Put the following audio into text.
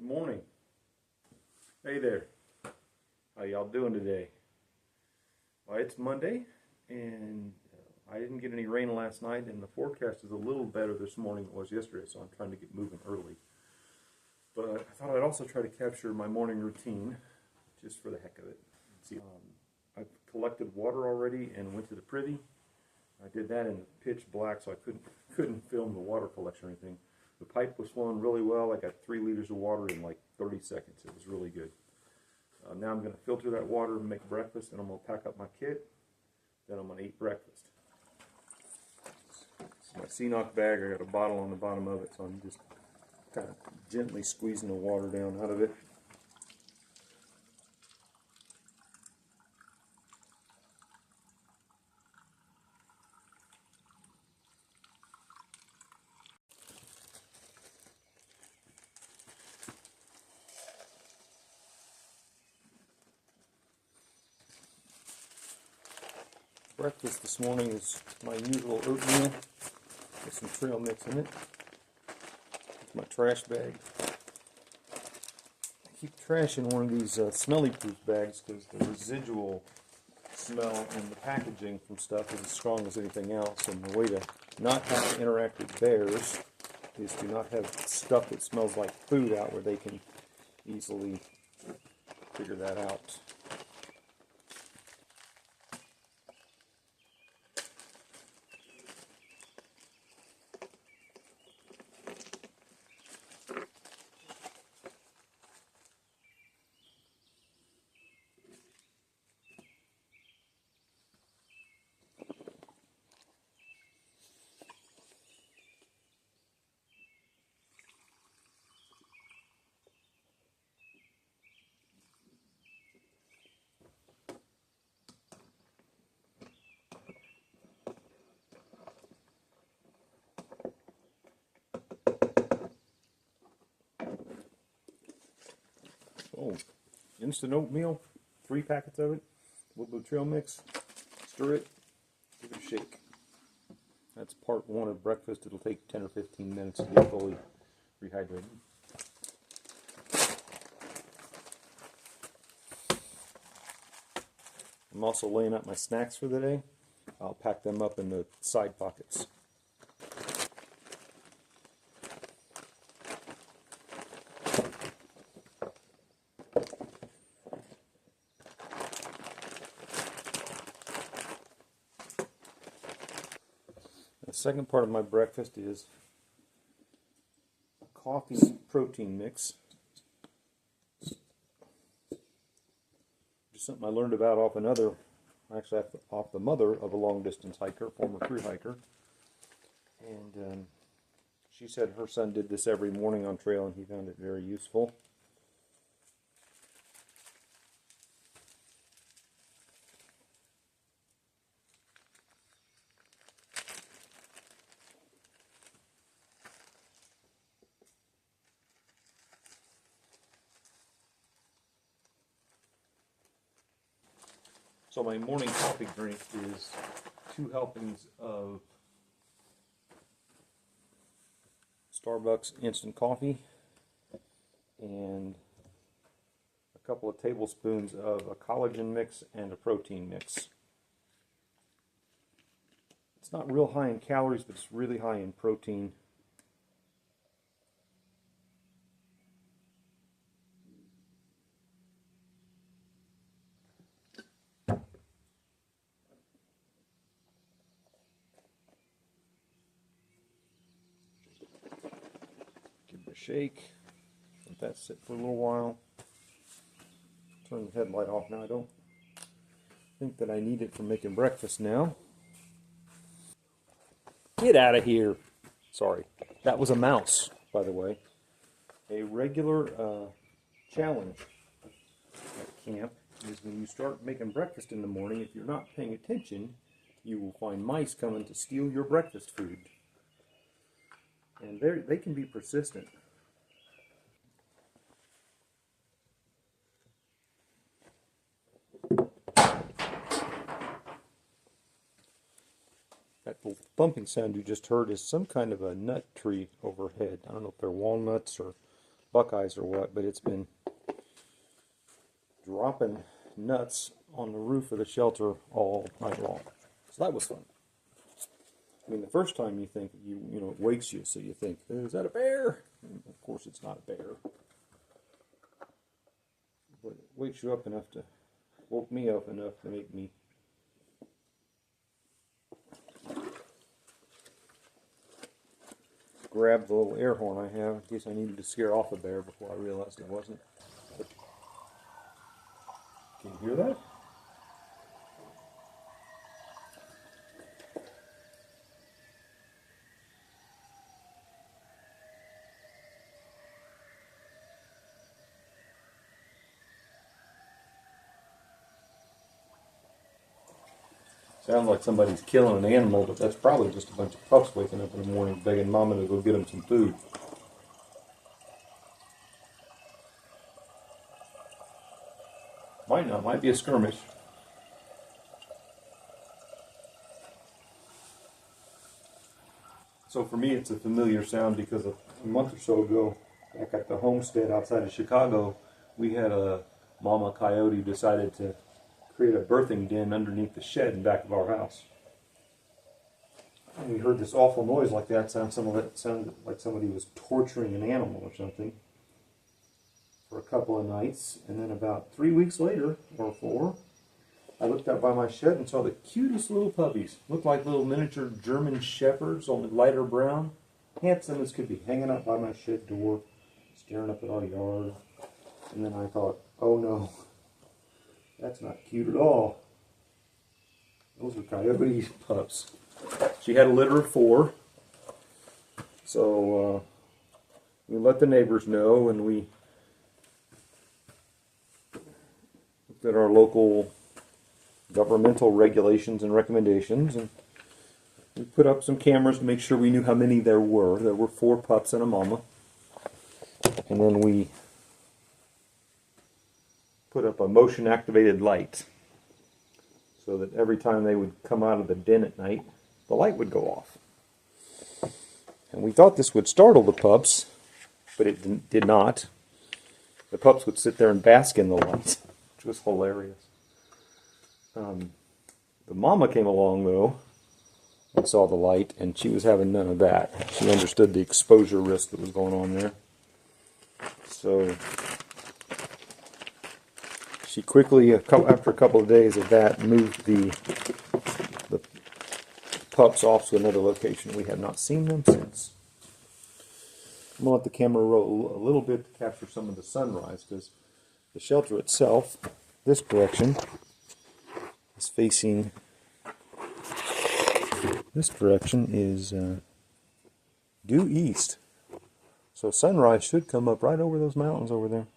Good morning. Hey there. How y'all doing today? Well, it's Monday, and I didn't get any rain last night, and the forecast is a little better this morning than it was yesterday, so I'm trying to get moving early. But I thought I'd also try to capture my morning routine, just for the heck of it. See, I've collected water already and went to the privy. I did that in pitch black, so I couldn't film the water collection or anything. The pipe was flowing really well. I got 3 liters of water in like 30 seconds. It was really good. Now I'm going to filter that water and make breakfast, and I'm going to pack up my kit. Then I'm going to eat breakfast. It's my Seenock bag. I got a bottle on the bottom of it, so I'm just kind of gently squeezing the water down out of it. Breakfast this morning is my usual oatmeal with some trail mix in it. It's my trash bag. I keep trash in one of these smelly proof bags because the residual smell in the packaging from stuff is as strong as anything else, and the way to not have to interact with bears is to not have stuff that smells like food out where they can easily figure that out. Oh, instant oatmeal, 3 packets of it, a little bit of trail mix, stir it, give it a shake. That's part 1 of breakfast. It'll take 10 or 15 minutes to get fully rehydrated. I'm also laying out my snacks for the day. I'll pack them up in the side pockets. The second part of my breakfast is a coffee protein mix. Just something I learned about off the mother of a long distance hiker, former thru hiker. And she said her son did this every morning on trail and he found it very useful. So my morning coffee drink is 2 helpings of Starbucks instant coffee and a couple of tablespoons of a collagen mix and a protein mix. It's not real high in calories, but it's really high in protein. Shake, let that sit for a little while. Turn the headlight off now. I don't think that I need it for making breakfast now. Get out of here. Sorry, that was a mouse, by the way. A regular challenge at camp is when you start making breakfast in the morning, if you're not paying attention, you will find mice coming to steal your breakfast food. And they can be persistent. That little thumping sound you just heard is some kind of a nut tree overhead. I don't know if they're walnuts or buckeyes or what, but it's been dropping nuts on the roof of the shelter all night long. So that was fun. I mean, the first time you think, you know, it wakes you, so you think, is that a bear? And of course it's not a bear. But it wakes you up enough to, woke me up enough to make me grab the little air horn I have in case I needed to scare off a bear before I realized it wasn't. But, can you hear that? Sounds like somebody's killing an animal, but that's probably just a bunch of pups waking up in the morning begging Mama to go get them some food. Might not, might be a skirmish. So for me, it's a familiar sound because a month or so ago, back at the homestead outside of Chicago, we had a mama coyote who decided to create a birthing den underneath the shed in back of our house. And we heard this awful noise like that. Sounded like somebody was torturing an animal or something for a couple of nights. And then about 3 weeks later, or 4, I looked out by my shed and saw the cutest little puppies. Looked like little miniature German shepherds, only lighter brown. Handsome as could be, hanging out by my shed door, staring up at our yard. And then I thought, oh no. That's not cute at all. Those are coyote pups. She had a litter of 4. So we let the neighbors know, and we looked at our local governmental regulations and recommendations, and we put up some cameras to make sure we knew how many there were. There were 4 pups and a mama. And then we put up a motion-activated light so that every time they would come out of the den at night, the light would go off. And we thought this would startle the pups, but it did not. The pups would sit there and bask in the light, which was hilarious. The mama came along, though, and saw the light, and she was having none of that. She understood the exposure risk that was going on there. So she quickly, after a couple of days of that, moved the pups off to another location. We have not seen them since. I'm going to let the camera roll a little bit to capture some of the sunrise, because the shelter itself, this direction, is facing, this direction is due east. So sunrise should come up right over those mountains over there.